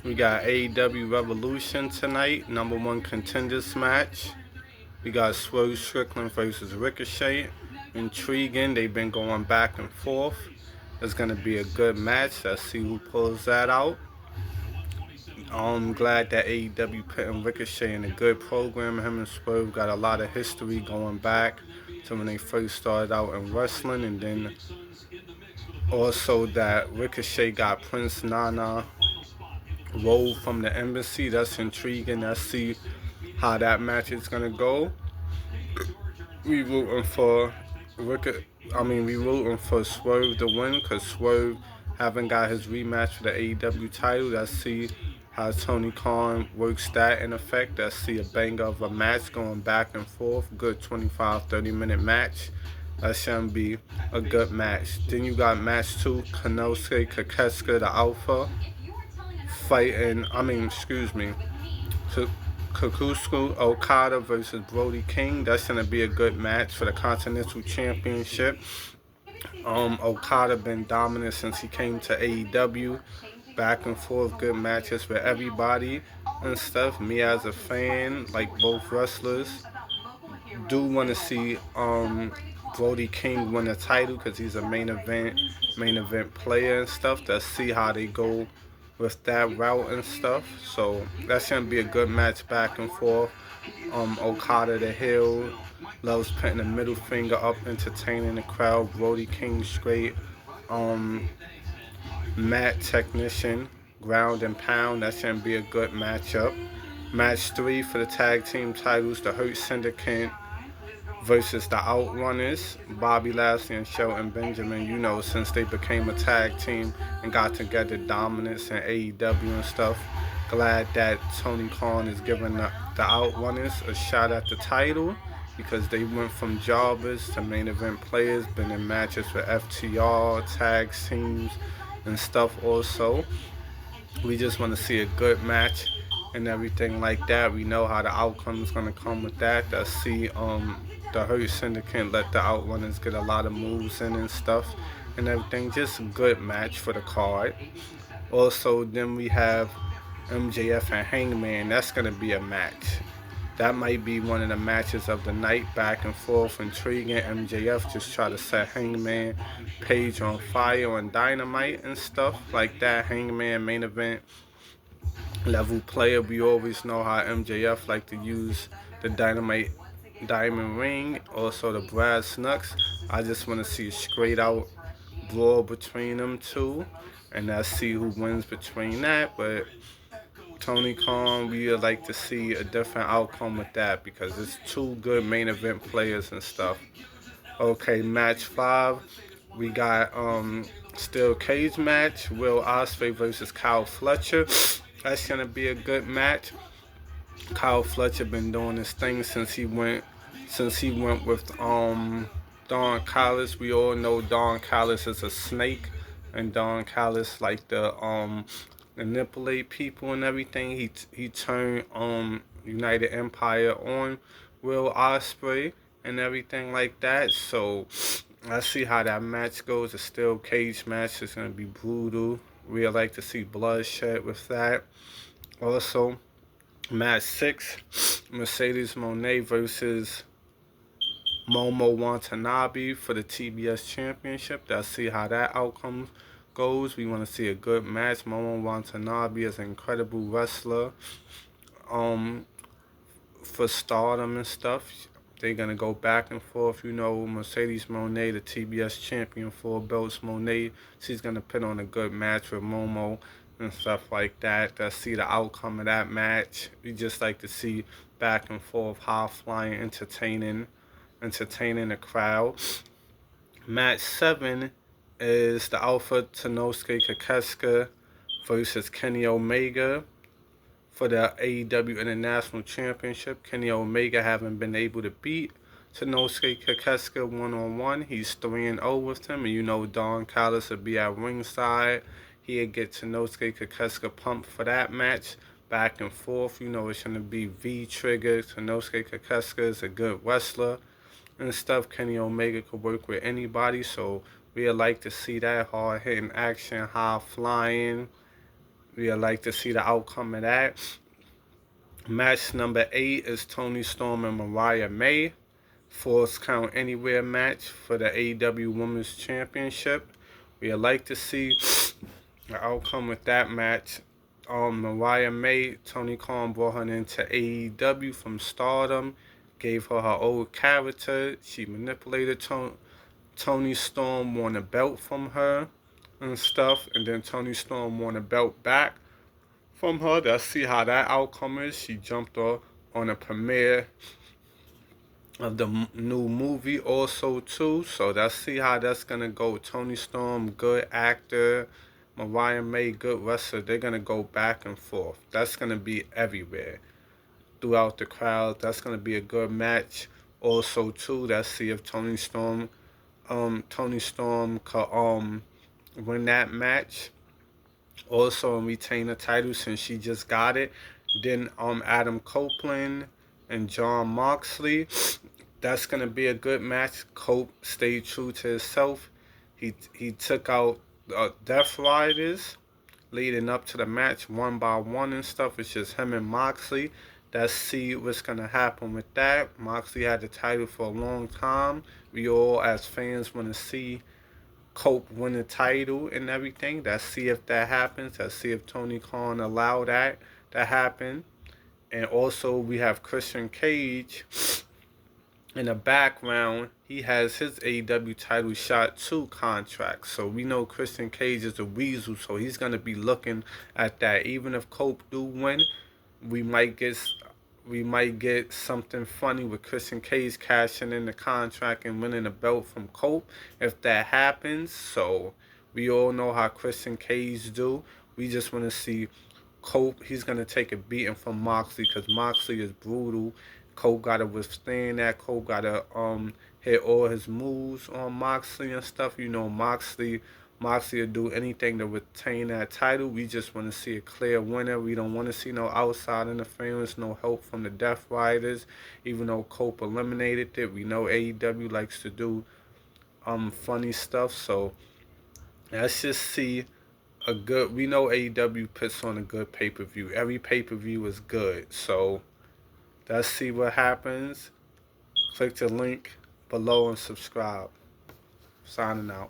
We got AEW Revolution tonight, #1 contenders match. We got Swerve Strickland versus Ricochet. Intriguing, they've been going back and forth. It's going to be a good match. Let's see who pulls that out. I'm glad that AEW putting Ricochet in a good program. Him and Swerve got a lot of history going back to when they first started out in wrestling, and then also that Ricochet got Prince Nana rolled from the embassy. That's intriguing. Let's see how that match is gonna go. We rooting for we rooting for Swerve to win because Swerve haven't got his rematch for the AEW title. Let's see how Tony Khan works that in effect. Let's see a banger of a match going back and forth. Good 25-30 minute match. That should be a good match. Then you got match 2, Konosuke Kakesuka, the Alpha, fighting, Kakusuku Okada versus Brody King. That's going to be a good match for the Continental Championship. Okada been dominant since he came to AEW. Back and forth, good matches with everybody and stuff. Me as a fan, like both wrestlers, do want to see Brody King win a title because he's a main event player and stuff. Let's see how they go with that route and stuff. So that's gonna be a good match back and forth. Okada the heel loves putting the middle finger up, entertaining the crowd. Brody King straight mat technician, ground and pound. That's gonna be a good matchup. Match 3 for the tag team titles, the Hurt Syndicate versus the Outrunners, Bobby Lashley and Shelton Benjamin. You know, since they became a tag team and got together, dominance in AEW and stuff. Glad that Tony Khan is giving the Outrunners a shot at the title because they went from jobbers to main event players, been in matches with FTR, tag teams and stuff also. We just want to see a good match and everything like that. We know how the outcome is going to come with that. Let's see the Hurt Syndicate let the Outrunners get a lot of moves in and stuff and everything. Just a good match for the card. Also, then we have MJF and Hangman. That's going to be a match. That might be one of the matches of the night, back and forth, intriguing. MJF just try to set Hangman Page on fire on Dynamite and stuff like that. Hangman main event level player. We always know how MJF like to use the Dynamite diamond ring, also the brass knucks. I just want to see a straight out brawl between them two, and let's see who wins between that. But Tony Khan, we would like to see a different outcome with that because it's two good main event players and stuff. Okay, match 5, we got steel cage match, Will Ospreay versus Kyle Fletcher. That's gonna be a good match. Kyle Fletcher been doing this thing since he went with Don Callis. We all know Don Callis is a snake, and Don Callis like to manipulate people and everything. He turned United Empire on Will Ospreay and everything like that. So let's see how that match goes. A steel cage match is gonna be brutal. We like to see bloodshed with that. Also, match 6, Mercedes Moné versus Momo Watanabe for the TBS Championship. Let's see how that outcome goes. We want to see a good match. Momo Watanabe is an incredible wrestler for stardom and stuff. They're going to go back and forth. You know, Mercedes Moné, the TBS champion, 4 belts. Moné, she's going to put on a good match with Momo and stuff like that. Let's see the outcome of that match. We just like to see back and forth, high-flying, entertaining the crowd. Match 7 is the Alpha Tanosuke Kakesuka versus Kenny Omega for the AEW International Championship. Kenny Omega haven't been able to beat Tanosuke Kakesuka one-on-one. He's 3-0 with him, and you know Don Callis will be at ringside. He'll get Tanosuke Kakesuka pumped for that match. Back and forth, you know it's going to be V-trigger. Tanosuke Kakesuka is a good wrestler and stuff. Kenny Omega could work with anybody, so we'd like to see that hard-hitting action, high-flying, We'd like to see the outcome of that. Match number 8 is Toni Storm and Mariah May. Falls Count Anywhere match for the AEW Women's Championship. We'd like to see the outcome with that match. Mariah May, Tony Khan brought her into AEW from Stardom, gave her her old character. She manipulated Toni Storm, won a belt from her and stuff, and then Toni Storm won a belt back from her. Let's see how that outcome is. She jumped on a premiere of the new movie also too. So let's see how that's gonna go. Toni Storm, good actor. Mariah May, good wrestler. They're gonna go back and forth. That's gonna be everywhere throughout the crowd. That's gonna be a good match. Also too, let's see if Toni Storm could win that match. Also retain the title since she just got it. Then Adam Copeland and John Moxley. That's gonna be a good match. Cope stayed true to himself. He took out Death Riders leading up to the match one by one and stuff. It's just him and Moxley. Let's see what's gonna happen with that. Moxley had the title for a long time. We all as fans want to see Cope win the title and everything. Let's see if that happens. Let's see if Tony Khan allow that to happen. And also we have Christian Cage in the background. He has his AEW title shot 2 contract. So we know Christian Cage is a weasel, so he's gonna be looking at that. Even if Cope do win, we might get something funny with Christian Cage cashing in the contract and winning the belt from Cope if that happens. So we all know how Christian Cage do. We just want to see Cope. He's going to take a beating from Moxley because Moxley is brutal. Cope got to withstand that. Cope got to hit all his moves on Moxley and stuff. You know, Moxley will do anything to retain that title. We just want to see a clear winner. We don't want to see no outside interference, no help from the Death Riders. Even though Cope eliminated it, we know AEW likes to do funny stuff. So let's just see a good. We know AEW puts on a good pay-per-view. Every pay-per-view is good. So let's see what happens. Click the link below and subscribe. Signing out.